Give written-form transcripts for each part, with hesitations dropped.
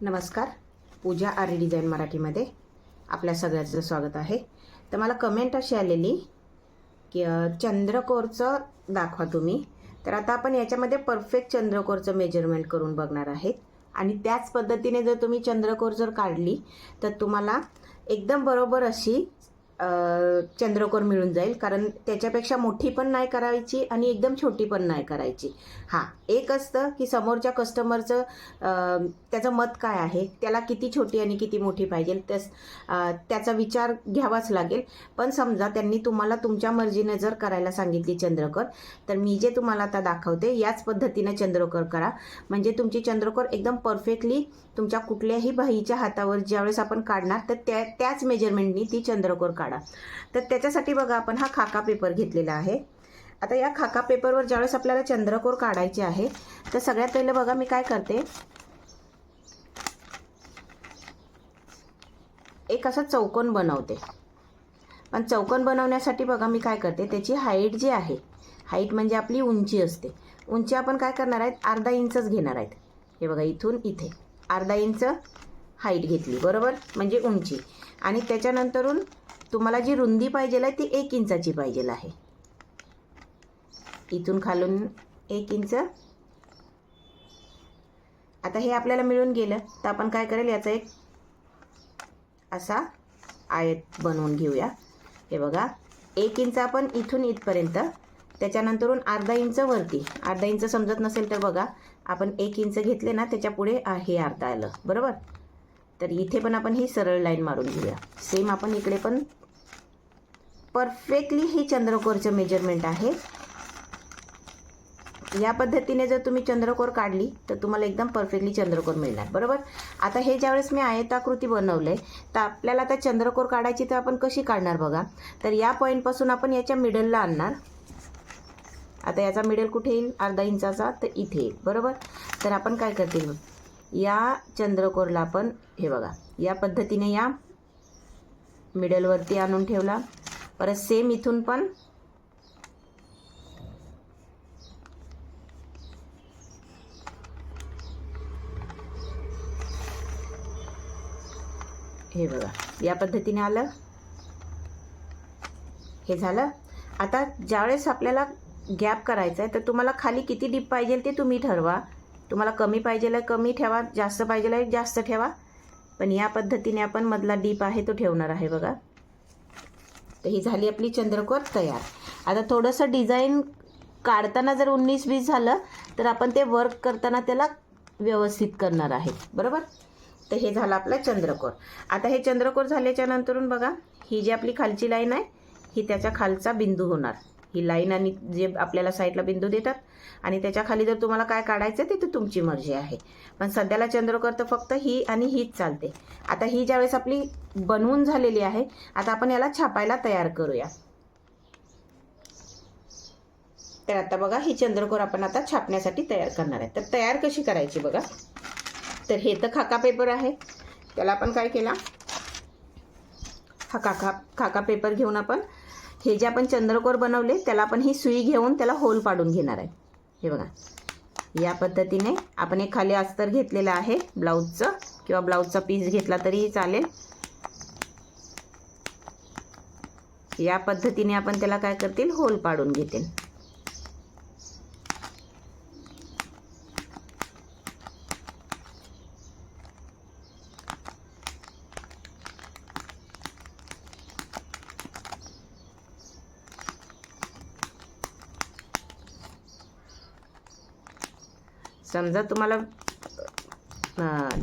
नमस्कार. पूजा आरी डिझाईन मराठीमध्ये आपल्या सगळ्यांचं स्वागत आहे. तर मला कमेंट अशी आलेली की चंद्रकोरचं दाखवा तुम्ही. तर आता आपण याच्यामध्ये परफेक्ट चंद्रकोरचं मेजरमेंट करून बघणार आहेत आणि त्याच पद्धतीने जर तुम्ही चंद्रकोर जर काढली तर तुम्हाला एकदम बरोबर अशी चंद्रकोर मिळून जाईल. कारण त्याच्यापेक्षा मोठी पण नाही करायची आणि एकदम छोटी पण नाही करायची. हां, एक असतं की समोरच्या कस्टमरचं त्याचं मत काय आहे, त्याला किती छोटी आणि किती मोठी पाहिजे त्याचा विचार घ्यावाच लागेल. पण समजा त्यांनी तुम्हाला तुमच्या मर्जीने जर करायला सांगितली चंद्रकोर, तर मी जे तुम्हाला आता दाखवते याच पद्धतीने चंद्रकोर करा. म्हणजे तुमची चंद्रकोर एकदम परफेक्टली तुमच्या कुठल्याही बाईच्या हातावर ज्यावेळेस आपण काढणार तर त्याच मेजरमेंटनी ती चंद्रकोर काढा. तर त्याच्यासाठी बघा आपण हा खाका पेपर घेतलेला आहे. आता या खाका पेपरवर ज्यावेळेस आपल्याला चंद्रकोर काढायची आहे तर सगळ्यात पहिले बघा मी काय करते, एक असा चौकोन बनवते. पण चौकोन बनवण्यासाठी बघा मी काय करते, त्याची हाईट जी आहे, हाईट म्हणजे आपली उंची असते, उंची आपण काय करणार आहेत, अर्धा इंचच घेणार आहेत. हे बघा इथून इथे अर्धा इंच हाईट घेतली, बरोबर, म्हणजे उंची. आणि त्याच्यानंतरून तुम्हाला जी रुंदी पाहिजे आहे ती 1 इंचाची पाहिजे आहे. इथून खालून 1 इंच. आता हे आपल्याला मिळून गेलं तर आपण काय करेल, याचा एक असा आयत बनवून घेऊया. हे बघा 1 इंच आपण इथून इथपर्यंत, त्याच्यानंतरून अर्धा इंच वरती. अर्धा इंच समजत नसेल तर बघा आपण 1 इंच घेतले ना, त्याच्या पुढे हे अर्धा आलं, बरोबर. तर इथे पण आपण ही सरळ लाईन मारून घेऊया. सेम आपण इकडे पण परफेक्टली ही चंद्रकोरचं मेजरमेंट आहे. या पद्धतीने जर तुम्ही चंद्रकोर काढली तर तुम्हाला एकदम परफेक्टली चंद्रकोर मिळणार, बरोबर. आता हे ज्यावेळेस मी आयताकृती बनवले तर आपल्याला आता चंद्रकोर काढायची तर आपण कशी काढणार बघा. तर या पॉईंटपासून आपण याच्या मिडलला आणणार. आता याचा मिडल कुठे येईल, अर्धा इंचाचा, तर इथे येईल, बरोबर. तर आपण काय करतील, या चंद्रकोरला आपण हे बघा या पद्धतीने या मिडलवरती आणून ठेवला. परत सेम इथून पण हे बघा या पद्धतीने आलं. हे झालं. आता ज्यावेळेस आपल्याला गॅप करायचा आहे तर तुम्हाला खाली किती डीप पाहिजे ते तुम्ही ठरवा. तुम्हाला कमी पाहिजे कमी ठेवा, जास्त पाहिजे जास्त ठेवा. पण या पद्धतीने आपण मधला डीप आहे तो ठेवणार आहे बघा. तर ही झाली आपली चंद्रकोर तयार. आता थोडंसं डिझाईन काढताना जर 19-20 झालं तर आपण ते वर्क करताना त्याला व्यवस्थित करणार आहे, बरोबर. तर हे झालं आपलं चंद्रकोर. आता हे चंद्रकोर झाल्याच्या नंतरून बघा ही जी आपली खालची लाईन आहे ही त्याच्या खालचा बिंदू होणार. ही लाईन आणि जे आपल्याला साईडला बिंदू देतात आणि त्याच्या खाली जर तुम्हाला काय काढायचं ते तर तुमची मर्जी आहे. पण सध्याला चंद्रकोर तर फक्त ही आणि हीच चालते. आता ही ज्यावेळेस आपली बनवून झालेली आहे, आता आपण याला छापायला तयार करूया. तर आता बघा ही चंद्रकोर आपण आता छापण्यासाठी तयार करणार आहे. तर तयार कशी करायची बघा. तर हे तर खाका पेपर आहे, त्याला आपण काय केला, हा खाका पेपर घेऊन आपण हे जे आपण चंद्रकोर बनवले त्याला आपण ही सुई घेऊन त्याला होल पाडून घेणार आहे. हे बघा या पद्धतीने आपण एक खाली अस्तर घेतलेला आहे ब्लाऊजचं, किंवा ब्लाऊजचा पीस घेतला तरीही चालेल. या पद्धतीने आपण त्याला काय करतील, होल पाडून घेतील. समजा तुम्हाला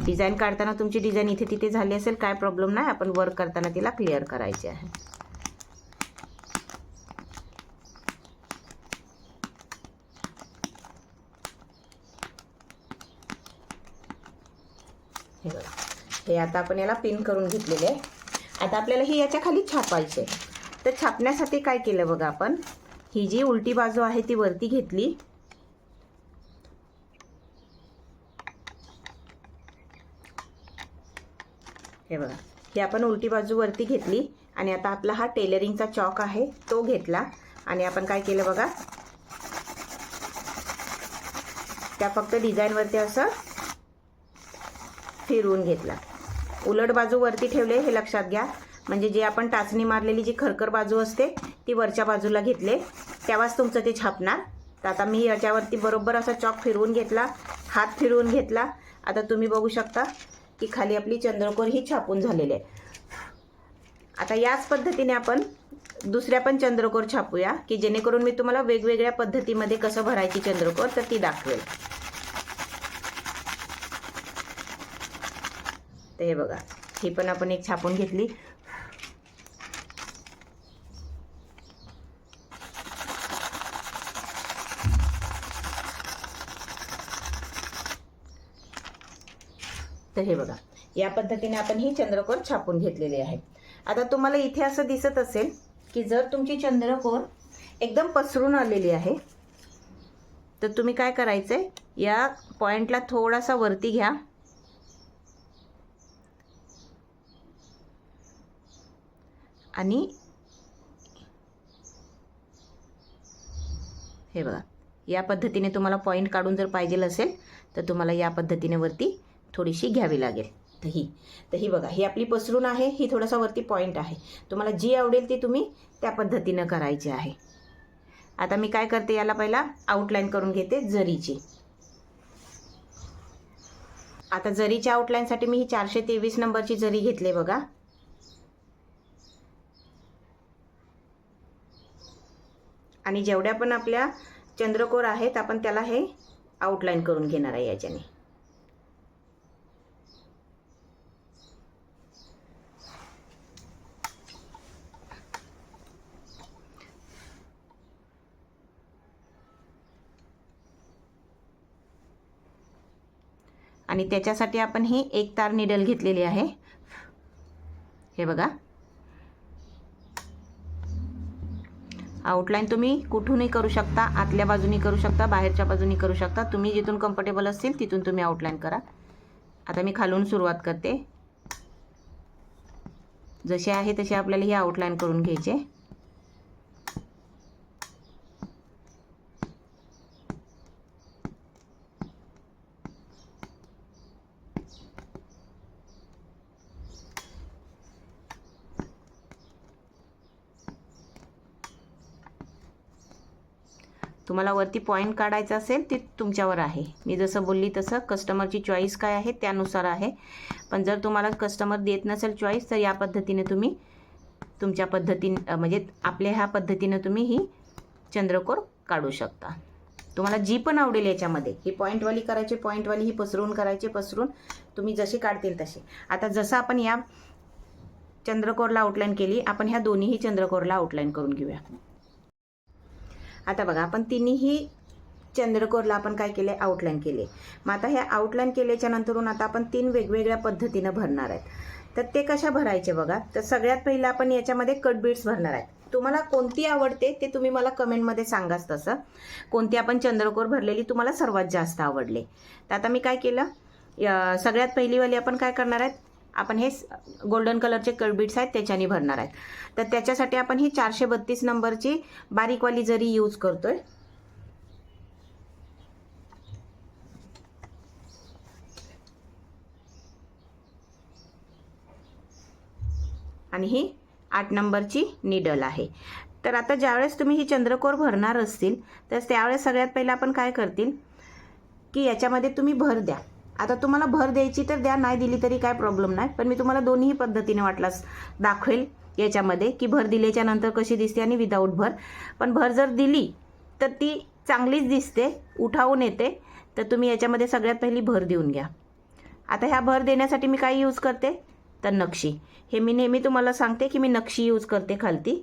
डिझाईन काढताना तुमची डिझाईन इथे तिथे झाली असेल, काय प्रॉब्लेम नाही, आपण वर्क करताना तिला क्लिअर करायची आहे. हे बघा हे आता आपण याला पिन करून घेतलेले आहे. आता आपल्याला ही याच्या खाली छापायचे. तर छापण्यासाठी काय केलं बघा, आपण ही जी उलटी बाजू आहे ती वरती घेतली. हे बघा ही आपण उलटी बाजू वरती घेतली आणि आता आपला हा टेलरिंगचा चॉक आहे तो घेतला आणि आपण काय केलं बघा, त्या फक्त डिझाईनवरती असं फिरवून घेतला. उलट बाजू वरती ठेवले हे लक्षात घ्या, म्हणजे जे आपण टाचणी मारलेली जी खरखर बाजू असते ती वरच्या बाजूला घेतले तेव्हाच तुमचं ते छापणार. तर आता मी याच्यावरती बरोबर असा चॉक फिरवून घेतला, हात फिरवून घेतला. आता तुम्ही बघू शकता की खाली आपली चंद्रकोर ही छापून झालेली आहे. आता याच पद्धतीने आपण दुसऱ्या पण चंद्रकोर छापूया, की जेणेकरून मी तुम्हाला वेगवेगळ्या पद्धतीमध्ये कसं भरायची चंद्रकोर तर ती दाखवेल. तर हे बघा, ही पण आपण एक छापून घेतली. तर हे बघा, या पद्धतीने आपण ही चंद्रकोर छापून घेतलेली आहे. आता तुम्हाला इथे असं दिसत असेल की जर तुमची चंद्रकोर एकदम पसरून आलेली आहे तर तुम्ही काय करायचंय, या पॉइंटला थोडासा वरती घ्या आणि हे बघा, या पद्धतीने तुम्हाला पॉइंट काढून जर पाहिजे असेल तर तुम्हाला या पद्धतीने वरती थोडीशी घ्यावी लागेल. तर ही बघा, ही आपली पसरून आहे, ही थोडासा वरती पॉइंट आहे. तुम्हाला जी आवडेल ती तुम्ही त्या पद्धतीनं करायची आहे. आता मी काय करते, याला पहिला आउटलाईन करून घेते जरीची. आता जरीच्या आउटलाईनसाठी मी ही 423 नंबरची जरी घेतली बघा. आणि जेवढ्या पण आपल्या चंद्रकोर आहेत आपण त्याला हे आउटलाईन करून घेणार आहे याच्याने. आणि त्याच्यासाठी आपण ही एक तार निडल घेतलेली आहे. हे बघा, आउटलाईन तुम्ही कुठूनही करू शकता, आतल्या बाजूनी करू शकता, बाहेरच्या बाजूनी करू शकता. तुम्ही जिथून कम्फर्टेबल असतील तिथून तुम्ही आउटलाईन करा. आता मी खालून सुरुवात करते. जसे आहे तसे आपल्याला ही आउटलाईन करून घ्यायचे. तुम्हाला वरती पॉइंट काढायचा असेल ते तुमच्यावर आहे. मी जसं बोलली तसं कस्टमरची चॉईस काय आहे त्यानुसार आहे. पण जर तुम्हाला कस्टमर देत नसेल चॉईस तर या पद्धतीने तुम्ही तुमच्या पद्धतीने म्हणजे आपल्या ह्या पद्धतीने तुम्ही ही चंद्रकोर काढू शकता. तुम्हाला जी पण आवडेल याच्यामध्ये, ही पॉईंटवाली करायची पॉईंटवाली, ही पसरून करायची पसरून, तुम्ही जशी काढतील तशी. आता जसं आपण या चंद्रकोरला आउटलाईन केली, आपण ह्या दोन्हीही चंद्रकोरला आउटलाईन करून घेऊया. आता बघा, आपण तिन्ही चंद्रकोरला आपण काय केले, आउटलाईन केले. मग आता हे आउटलाईन केल्याच्या नंतरून आता आपण 3 वेगवेगळ्या पद्धतीनं भरणार आहेत. तर ते कशा भरायचे बघा. तर सगळ्यात पहिलं आपण याच्यामध्ये कट बीड्स भरणार आहेत. तुम्हाला कोणती आवडते ते तुम्ही मला कमेंटमध्ये सांगाच. तसं कोणती आपण चंद्रकोर भरलेली तुम्हाला सर्वात जास्त आवडले. तर आता मी काय केलं, सगळ्यात पहिलीवाली आपण काय करणार आहेत, आपण हे गोल्डन कलरचे कट बीड्स आहेत त्याच्याने भरणार आहेत. तर त्याच्यासाठी आपण ही 432 नंबरची बारीकवाली जरी यूज करतोय. आणि ही 8 नंबरची निडल आहे. तर आता ज्यावेळेस तुम्ही ही चंद्रकोर भरणार असतील तर त्यावेळेस सगळ्यात पहिला आपण काय करतील की याच्यामध्ये तुम्ही भर द्या. आता तुम्हाला भर द्यायची तर द्या, नाही दिली तरी काय प्रॉब्लेम नाही. पण मी तुम्हाला दोन्ही पद्धतीने वाटल्यास दाखवेल याच्यामध्ये की भर दिल्याच्या नंतर कशी दिसते आणि विदाऊट भर. पण भर जर दिली तर ती चांगलीच दिसते, उठावून येते. तर तुम्ही याच्यामध्ये सगळ्यात पहिली भर देऊन घ्या. आता ह्या भर देण्यासाठी मी काय यूज करते तर नक्षी. हे मी नेहमी तुम्हाला सांगते की मी नक्षी यूज करते खालती.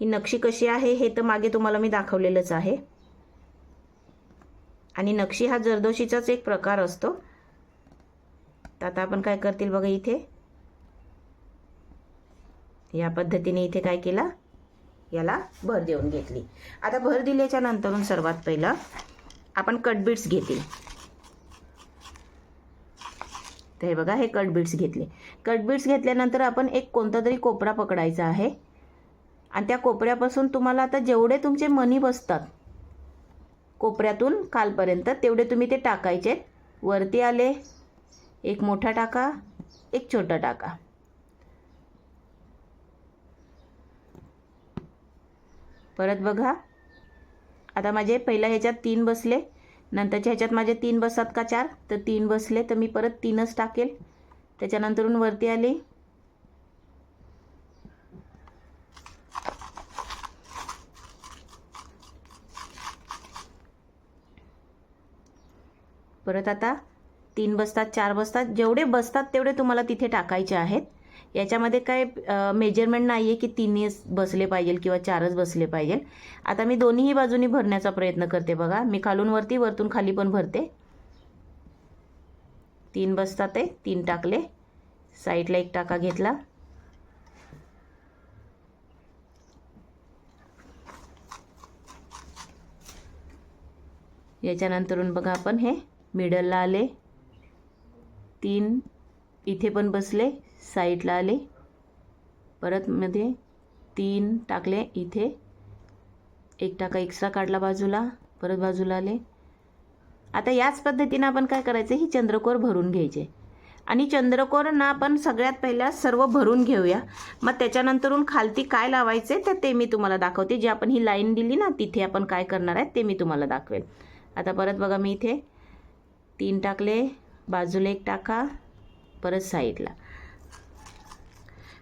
ही नक्षी कशी आहे हे तर मागे तुम्हाला मी दाखवलेलंच आहे. आणि नक्षी हा जरदोशीचाच एक प्रकार असतो. तर आता आपण काय करतील बघा, इथे या पद्धतीने इथे काय केलं, याला भर देऊन घेतली. आता भर दिल्याच्या नंतरून सर्वात पहिलं आपण कट बीड्स घेतील. तर हे बघा, हे कट बीड्स घेतले. कट बीड्स घेतल्यानंतर आपण एक कोणता तरी कोपरा पकडायचा आहे आणि त्या कोपऱ्यापासून तुम्हाला आता जेवढे तुमचे मणी बसतात कोपऱ्यातून खालपर्यंत तेवढे तुम्ही ते टाकायचे. वरती आले एक मोठा टाका, एक छोटा टाका. परत बघा, आता माझे पहिल्या ह्याच्यात 3 बसले, नंतरच्या ह्याच्यात माझे 3 बसतात का 4, तर 3 बसले, तर मी परत 3च टाकेल. त्याच्यानंतरून वरती आले, परत आता 3 बसतात, 4 बसतात, जेवढे बसतात तेवढे तुम्हाला तिथे टाकायचे आहेत. याच्यामध्ये काय मेजरमेंट नाही आहे की 3च बसले पाहिजे किंवा 4च बसले पाहिजे. आता मी दोन्हीही बाजूनी भरण्याचा प्रयत्न करते. बघा, मी खालून वरती, वरतून खाली पण भरते. 3 बसतात आहे, 3 टाकले, साईडला 1 टाका घेतला, याच्यानंतरून बघा आपण हे मिडलला आले, 3 इथे पण बसले, साईडला आले, परत मध्ये 3 टाकले, इथे 1 टाका एक्स्ट्रा काढला बाजूला, परत बाजूला आले. आता याच पद्धतीने आपण काय करायचं, ही चंद्रकोर भरून घ्यायचे. आणि चंद्रकोर ना आपण सगळ्यात पहिला सर्व भरून घेऊया, मग त्याच्यानंतरून खालती काय लावायचे तर ते मी तुम्हाला दाखवते. जी आपण ही लाईन दिली ना, तिथे आपण काय करणार आहे ते मी तुम्हाला दाखवेल. आता परत बघा, मी इथे 3 टाकले, बाजूला 1 टाका, परत साईडला.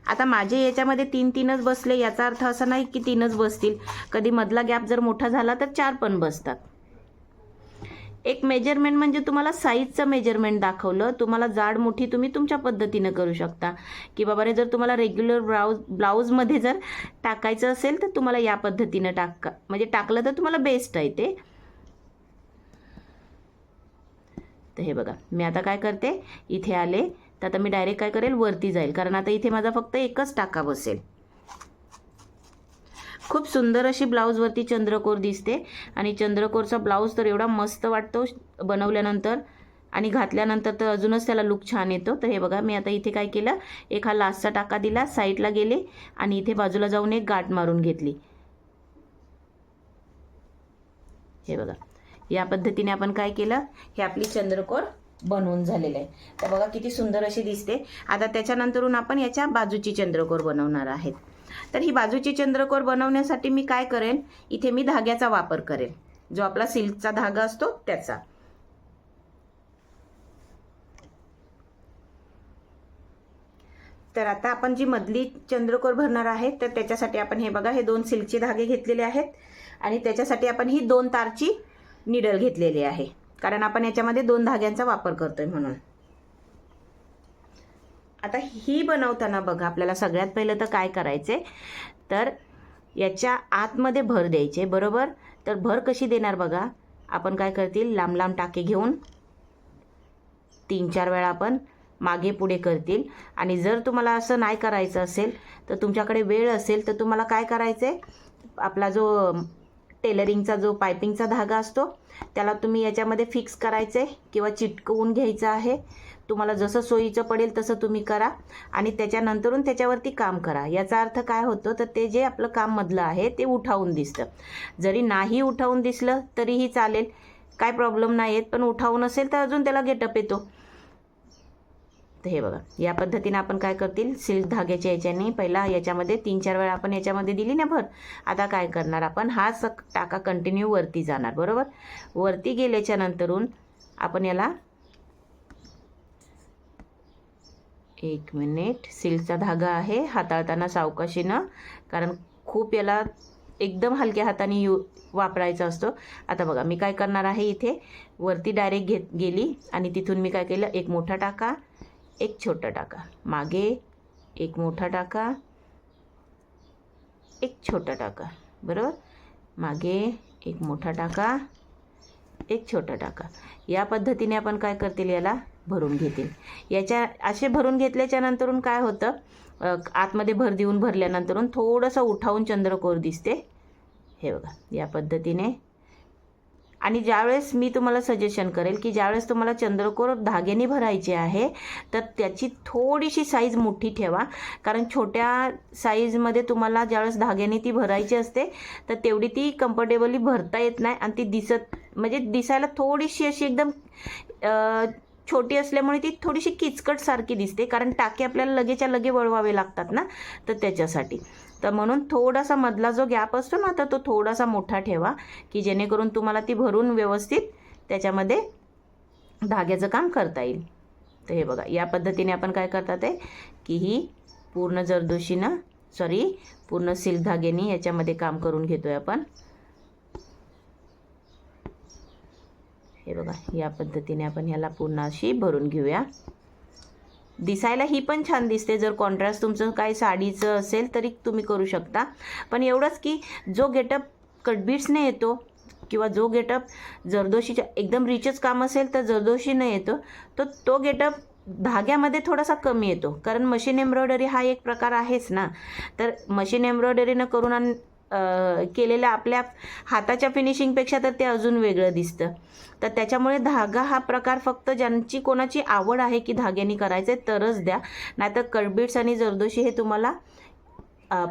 आता माझे याच्यामध्ये 3-3च बसले, याचा अर्थ असा नाही की 3च बसतील. कधी मधला गॅप जर मोठा झाला तर 4 पण बसतात. एक मेजरमेंट म्हणजे तुम्हाला साईजचं मेजरमेंट दाखवलं. तुम्हाला जाड मोठी तुम्ही तुमच्या पद्धतीनं करू शकता, की बाबा रे जर तुम्हाला रेग्युलर ब्लाऊजमध्ये जर टाकायचं असेल तर तुम्हाला या पद्धतीनं म्हणजे टाकलं तर तुम्हाला बेस्ट आहे ते. तर हे बघा, मी आता काय करते, इथे आले तर आता मी डायरेक्ट काय करेल, वरती जाईल, कारण आता इथे माझा फक्त एकच टाका बसेल. खूप सुंदर अशी ब्लाऊजवरती चंद्रकोर दिसते. आणि चंद्रकोरचा ब्लाऊज तर एवढा मस्त वाटतो बनवल्यानंतर, आणि घातल्यानंतर तर अजूनच त्याला लुक छान येतो. तर हे बघा, मी आता इथे काय केलं, एक हा लास्टचा टाका दिला, साईडला गेले आणि इथे बाजूला जाऊन एक गाठ मारून घेतली. हे बघा, या पद्धतीने आपण काय केलं, हे आपली चंद्रकोर बनवून झालेलं आहे. तर बघा किती सुंदर अशी दिसते. आता त्याच्यानंतरून आपण याच्या बाजूची चंद्रकोर बनवणार आहेत. तर ही बाजूची चंद्रकोर बनवण्यासाठी मी काय करेन, इथे मी धाग्याचा वापर करेन, जो आपला सिल्कचा धागा असतो त्याचा. तर आता आपण जी मधली चंद्रकोर भरणार आहे तर त्याच्यासाठी आपण हे बघा, हे 2 सिल्कचे धागे घेतलेले आहेत आणि त्याच्यासाठी आपण ही 2 तारची निडल घेतलेली आहे, कारण आपण याच्यामध्ये 2 धाग्यांचा वापर करतोय म्हणून. आता ही बनवताना बघा, आपल्याला सगळ्यात पहिलं तर काय करायचे, तर याच्या आतमध्ये भर द्यायचे, बरोबर. तर भर कशी देणार बघा, आपण काय करतील, लांब लांब टाके घेऊन 3-4 वेळा आपण मागे पुढे करतील. आणि जर तुम्हाला असं नाही करायचं असेल तर तुमच्याकडे वेळ असेल तर तुम्हाला काय करायचे, आपला जो टेलरिंगचा जो पायपिंगचा धागा असतो त्याला तुम्ही याच्यामध्ये फिक्स करायचे किंवा चिटकवून घ्यायचं आहे. तुम्हाला जसं सोयीचं पडेल तसं तुम्ही करा आणि त्याच्यानंतरून त्याच्यावरती काम करा. याचा अर्थ काय होतं, तर ते जे आपलं काम मधलं आहे ते उठावून दिसतं. जरी नाही उठावून दिसलं तरीही चालेल, काय प्रॉब्लेम नाही आहेत, पण उठावून असेल तर अजून त्याला गेटअप येतो. तर हे बघा, या पद्धतीने आपण काय करतील, सिल्क धाग्याच्या याच्याने पहिला याच्यामध्ये 3-4 वेळा आपण याच्यामध्ये दिली ना भर. आता काय करणार, आपण हाच टाका कंटिन्यू वरती जाणार, बरोबर. वरती गेल्याच्या नंतरून आपण याला 1 मिनिट, सिल्कचा धागा आहे, हाताळताना सावकाशीनं, कारण खूप याला एकदम हलक्या हाताने वापरायचा असतो. आता बघा, मी काय करणार आहे, इथे वरती डायरेक्ट गेली आणि तिथून मी काय केलं, 1 मोठा टाका, 1 छोटा टाका, मागे 1 मोठा टाका, 1 छोटा टाका, बरोबर. मागे 1 मोठा टाका, 1 छोटा टाका. या पद्धतीने आपण काय करतील, याला भरून घेतील. याच्या असे भरून घेतल्याच्या नंतरून काय होतं, आतमध्ये भर देऊन भरल्यानंतरून थोडंसं उठावून चंद्रकोर दिसते. हे बघा, या पद्धतीने. आणि ज्यावेळेस मी तुम्हाला सजेशन करेल की ज्यावेळेस तुम्हाला चंद्रकोर धाग्याने भरायचे आहे तर त्याची थोडीशी साईज मोठी ठेवा, कारण छोट्या साईजमध्ये तुम्हाला ज्यावेळेस धाग्याने ती भरायची असते तर तेवढी ती कम्फर्टेबली भरता येत नाही आणि ती म्हणजे दिसायला थोडीशी अशी एकदम छोटी असल्यामुळे ती थोडीशी किचकट सारखी दिसते, कारण टाके आपल्याला लगेच्या लगे वळवावे लागतात ना, तर त्याच्यासाठी. तर म्हणून थोडासा मधला जो गॅप असतो ना, तर तो थोडासा मोठा ठेवा, की जेणेकरून तुम्हाला ती भरून व्यवस्थित त्याच्यामध्ये धाग्याचं काम करता येईल. तर हे बघा, या पद्धतीने आपण काय करतात आहे की ही पूर्ण जरदोशीनं पूर्ण सिल्क धाग्याने याच्यामध्ये काम करून घेतोय आपण. हे बघा, या पद्धतीने आपण ह्याला पूर्ण अशी भरून घेऊया. दिसायला ही पण छान दिसते. जर कॉन्ट्रास्ट तुमचं काही साडीचं असेल तरी तुम्ही करू शकता. पण एवढंच की जो गेटअप कटबीट्सने येतो किंवा जो गेटअप जरदोशीच्या एकदम रिचच काम असेल तर जरदोशीने येतो, तो गेटअप धाग्यामध्ये थोडासा कमी येतो. कारण मशीन एम्ब्रॉयडरी हा एक प्रकार आहेच ना. तर मशीन एम्ब्रॉयडरीनं करून केलेल्या आपल्या हाताच्या फिनिशिंगपेक्षा तर ते अजून वेगळं दिसतं. तर त्याच्यामुळे धागा हा प्रकार फक्त ज्यांची कोणाची आवड आहे की धाग्याने करायचे तरच द्या. नाहीतर कटबीट्स आणि जरदोशी हे तुम्हाला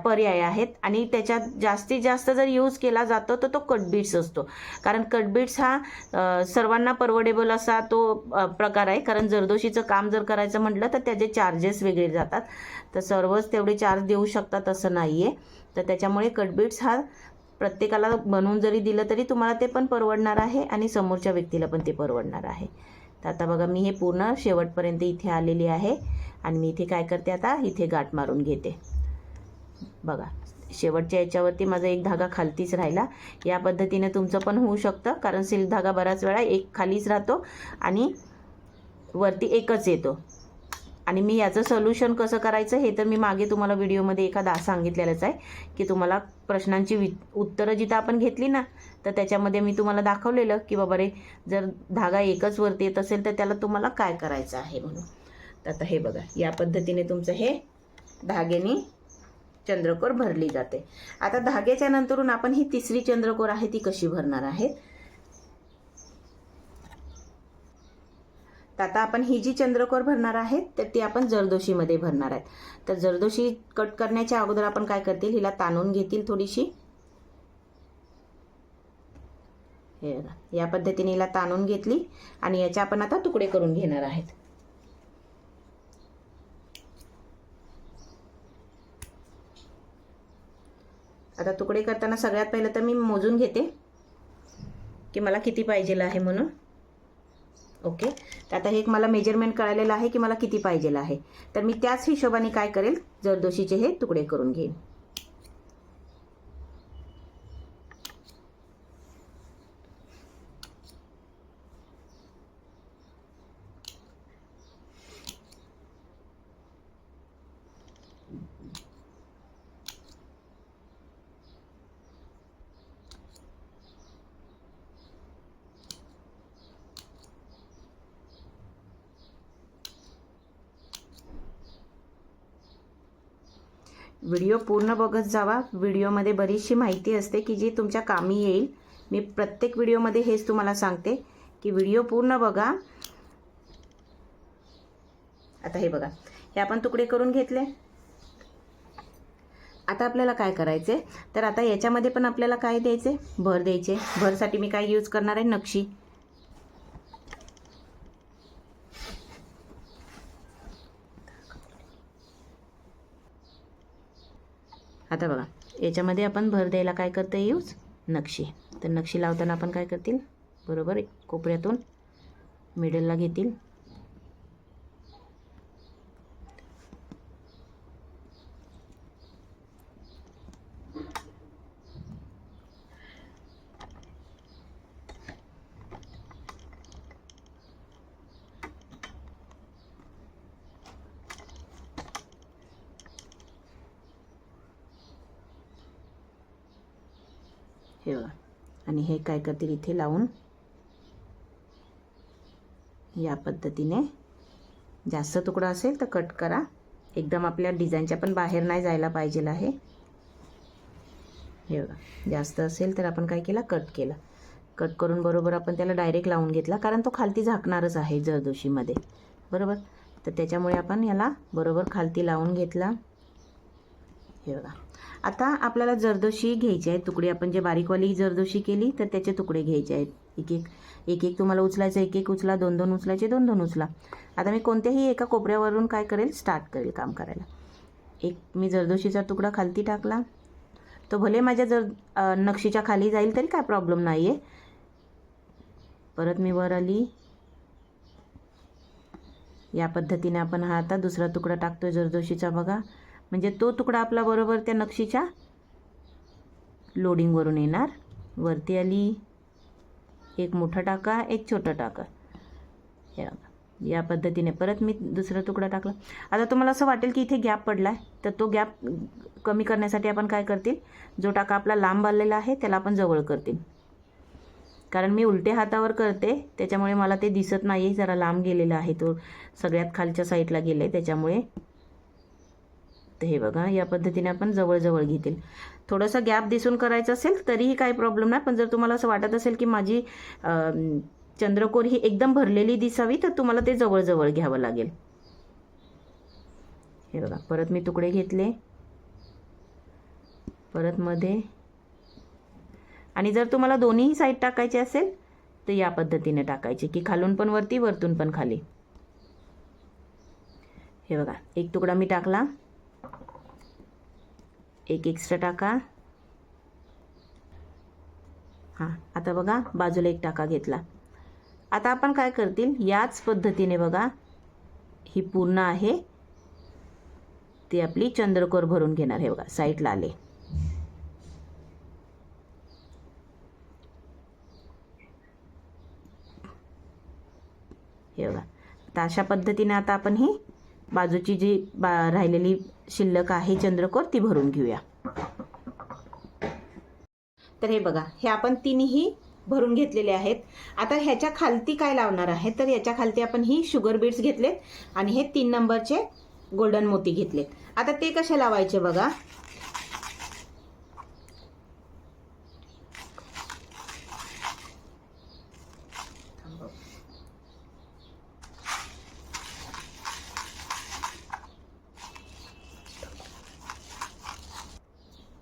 पर्याय आहेत. आणि त्याच्यात जास्तीत जास्त जर यूज केला जातो तर तो कटबीट्स असतो. कारण कटबीट्स हा सर्वांना परवडेबल असा तो प्रकार आहे. कारण जरदोशीचं काम जर करायचं म्हटलं तर त्याचे चार्जेस वेगळे जातात. तर सर्वच तेवढे चार्ज देऊ शकतात असं नाही आहे. तर त्याच्यामुळे कटबीट्स हा प्रत्येकाला बनवून जरी दिलं तरी तुम्हाला ते पण परवडणार आहे आणि समोरच्या व्यक्तीला पण ते परवडणार आहे. तर आता बघा, मी हे पूर्ण शेवटपर्यंत इथे आलेली आहे आणि मी इथे काय करते, आता इथे गाठ मारून घेते. बघा, शेवटच्या याच्यावरती माझा एक धागा खालतीच राहिला. या पद्धतीने तुमचं पण होऊ शकतं, कारण सिल्क धागा बऱ्याच वेळा एक खालीच राहतो आणि वरती एकच येतो. आणि मी याचं सोल्युशन कसं करायचं हे तर मी मागे तुम्हाला व्हिडिओमध्ये एखादा सांगितलेलंच आहे, की तुम्हाला प्रश्नांची उत्तरं जिथं आपण घेतली ना, तर त्याच्यामध्ये मी तुम्हाला दाखवलेलं की बाबा रे, जर धागा एकच वरती येत असेल तर त्याला तुम्हाला काय करायचं आहे म्हणून. तर आता हे बघा, या पद्धतीने तुमचं हे धाग्याने चंद्रकोर भरली जाते. आता धाग्याच्या नंतरून आपण ही तिसरी चंद्रकोर आहे ती कशी भरणार आहे. तर आता आपण ही जी चंद्रकोर भरणार आहे तर ती आपण जरदोशीमध्ये भरणार आहेत. तर जरदोशी कट करण्याच्या अगोदर आपण काय करतील, हिला ताणून घेतील थोडीशी. हे बघा, या पद्धतीने हिला ताणून घेतली आणि याचे आपण आता तुकडे करून घेणार आहेत. आता तुकडे करताना सगळ्यात पहिलं तर मी मोजून घेते की मला किती पाहिजे आहे म्हणून. ओके, तर आता हे एक मला मेजरमेंट कळालेलं आहे की मला किती पाहिजे आहे. तर मी त्याच हिशोबाने काय करेल, जरदोशीचे हे तुकडे करून घेईन. व्हिडिओ पूर्ण बघत जावा. व्हिडिओमध्ये बरीचशी माहिती असते की जी तुमच्या कामी येईल. मी प्रत्येक व्हिडिओमध्ये हेच तुम्हाला सांगते की व्हिडिओ पूर्ण बघा. आता हे बघा, हे आपण तुकडे करून घेतले. आता आपल्याला काय करायचे, तर आता याच्यामध्ये पण आपल्याला काय द्यायचे, भर द्यायचे. भरसाठी मी काय यूज करणार आहे, नक्षी. आता बघा, याच्यामध्ये आपण भर द्यायला काय करतो यूज, नक्षी. तर नक्षी लावताना आपण काय करतील, बरोबर कोपऱ्यातून मिडलला घेतील. हे बघा, आणि हे काय करतील इथे लावून या पद्धतीने. जास्त तुकडा असेल तर कट करा, एकदम आपल्या डिझाईनच्या पण बाहेर नाही जायला पाहिजे आहे. हे बघा, जास्त असेल तर आपण काय केला, कट केला. कट करून बरोबर आपण त्याला डायरेक्ट लावून घेतला, कारण तो खालती झाकणारच आहे जरदोशीमध्ये, बरोबर. तर त्याच्यामुळे आपण याला बरोबर खालती लावून घेतला. हे बघा, आता आपल्याला जरदोशी घ्यायची आहे तुकडे. आपण जे बारीकवाली जरदोशी केली तर त्याचे तुकडे घ्यायचे आहेत. एक एक तुम्हाला उचलायचं, एक एक उचला, 2 उचलायचे, 2 उचला. आता मी कोणत्याही एका कोपऱ्यावरून काय करेल, स्टार्ट करेल काम करायला. एक मी जरदोशीचा तुकडा खालती टाकला, तो भले माझ्या नक्षीच्या खाली जाईल तरी काय प्रॉब्लेम नाही आहे. परत मी वर आली. या पद्धतीने आपण हा आता दुसरा तुकडा टाकतोय जरदोशीचा बघा, म्हणजे तो तुकडा आपला बरोबर त्या नक्षीच्या लोडिंगवरून येणार. वरती आली, एक मोठा टाका, एक छोटा टाका. या पद्धतीने परत मी दुसरा तुकडा टाकला. आता तुम्हाला असं वाटेल की इथे गॅप पडला आहे, तर तो गॅप कमी करण्यासाठी आपण काय करतील, जो टाका आपला लांब आलेला आहे त्याला आपण जवळ करतील. कारण मी उलट्या हातावर करते त्याच्यामुळे मला ते दिसत नाही, जरा लांब गेलेला आहे, तो सगळ्यात खालच्या साईडला गेला आहे त्याच्यामुळे. तर हे बघा, या पद्धतीने आपण जवळ घेतील. थोडंसं गॅप दिसून करायचं असेल तरीही काही प्रॉब्लेम नाही, पण जर तुम्हाला असं वाटत असेल की माझी चंद्रकोर ही एकदम भरलेली दिसावी तर तुम्हाला ते जवळ घ्यावं लागेल. हे बघा, परत मी तुकडे घेतले, परत मध्ये. आणि जर तुम्हाला दोन्ही साईड टाकायचे असेल तर या पद्धतीने टाकायचे की खालून पण वरती, वरतून पण खाली. हे बघा, एक तुकडा मी टाकला, एक एक्स्ट्रा टाका. हां, आता बघा बाजूला एक टाका घेतला. आता आपण काय करतील, याच पद्धतीने बघा, ही पूर्ण आहे ती आपली चंद्रकोर भरून घेणार. हे बघा, साईडला आले. हे बघा, तर अशा पद्धतीने आता आपण ही बाजूची जी राहिलेली शिल्लक आहे चंद्रकोर ती भरून घेऊया. तर हे बघा, हे आपण तिन्ही भरून घेतलेले आहेत. आता ह्याच्या खालती काय लावणार आहे, तर याच्या खालती आपण ही शुगर बीड्स घेतलेत आणि हे 3 नंबरचे गोल्डन मोती घेतलेत. आता ते कसे लावायचे बघा.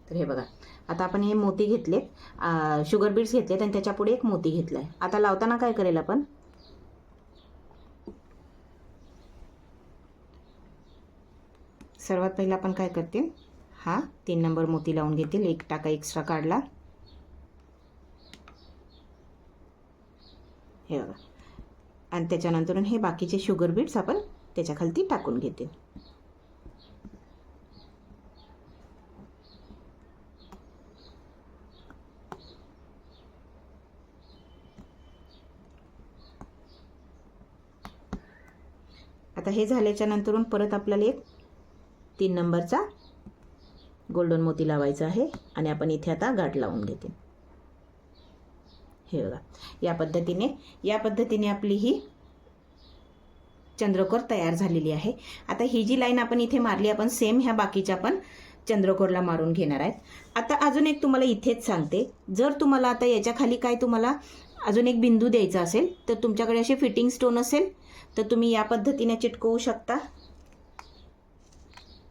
तर हे बघा, आता आपण हे मोती घेतलेत, शुगर बीड्स घेतलेत आणि त्याच्या पुढे एक मोती घेतलाय. आता लावताना काय करेल आपण, सर्वात पहिला आपण काय करतील, हा 3 नंबर मोती लावून घेतील. एक टाका एक्स्ट्रा काढला. हे बघा, आणि त्याच्यानंतर हे बाकीचे शुगर बीड्स आपण त्याच्या खालती टाकून घेतील. आता हे झाल्याच्या नंतरून परत आपल्याला एक 3 नंबरचा गोल्डन मोती लावायचा आहे आणि आपण इथे आता गाठ लावून घेते. हे बघा, या पद्धतीने आपली ही चंद्रकोर तयार झालेली आहे. आता ही जी लाईन आपण इथे मारली, आपण सेम ह्या बाकीच्या पण चंद्रकोरला मारून घेणार आहेत. आता अजून एक तुम्हाला इथेच सांगते, जर तुम्हाला आता याच्या खाली काय तुम्हाला अजून एक बिंदू द्यायचा असेल तर तुमच्याकडे असे फिटिंग स्टोन असेल तर तुम्ही या पद्धतीने चिटकवू शकता.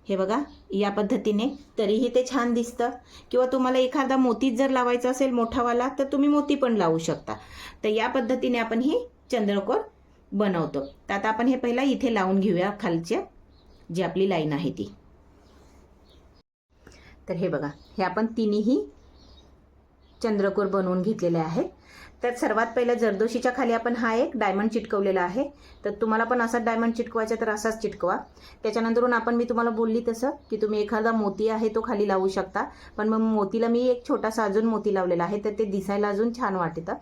हे बघा, या पद्धतीने तरीही ते छान दिसतं. किंवा तुम्हाला एखादा मोती जर लावायचा असेल मोठावाला तर तुम्ही मोती पण लावू शकता. तर या पद्धतीने आपण ही चंद्रकोर बनवतो. तर आता आपण हे पहिला इथे लावून घेऊया, खालच्या जी आपली लाईन आहे ती. तर हे बघा, हे आपण तिन्ही चंद्रकोर बनवून घेतलेले आहेत. तर सर्वात पहिला जरदोशीच्या खाली आपण हा एक डायमंड चिटकवलेला आहे. तर तुम्हाला पण असाच डायमंड चिटकवायचा तर असाच चिटकवा. त्याच्यानंतरून आपण मी तुम्हाला बोलली तसं की तुम्ही एखादा मोती आहे तो खाली लावू शकता. पण मग मोतीला मी एक छोटासा अजून मोती लावलेला आहे तर ते दिसायला अजून छान वाटतं.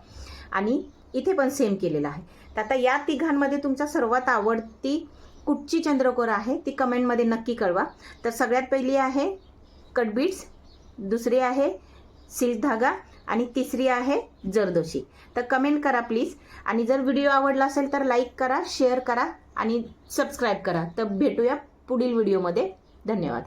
आणि इथे पण सेम केलेला आहे. तर आता या तिघांमध्ये तुमचा सर्वात आवडती कुठची चंद्रकोर आहे ती कमेंटमध्ये नक्की कळवा. तर सगळ्यात पहिली आहे कट बीड्स, दुसरी आहे सिल्क धागा आणि तिसरी आहे जरदोशी. तर कमेंट करा प्लीज. आणि जर व्हिडिओ आवडला असेल तर लाईक करा, शेअर करा आणि सबस्क्राईब करा. तर भेटूया पुढील व्हिडिओमध्ये. धन्यवाद.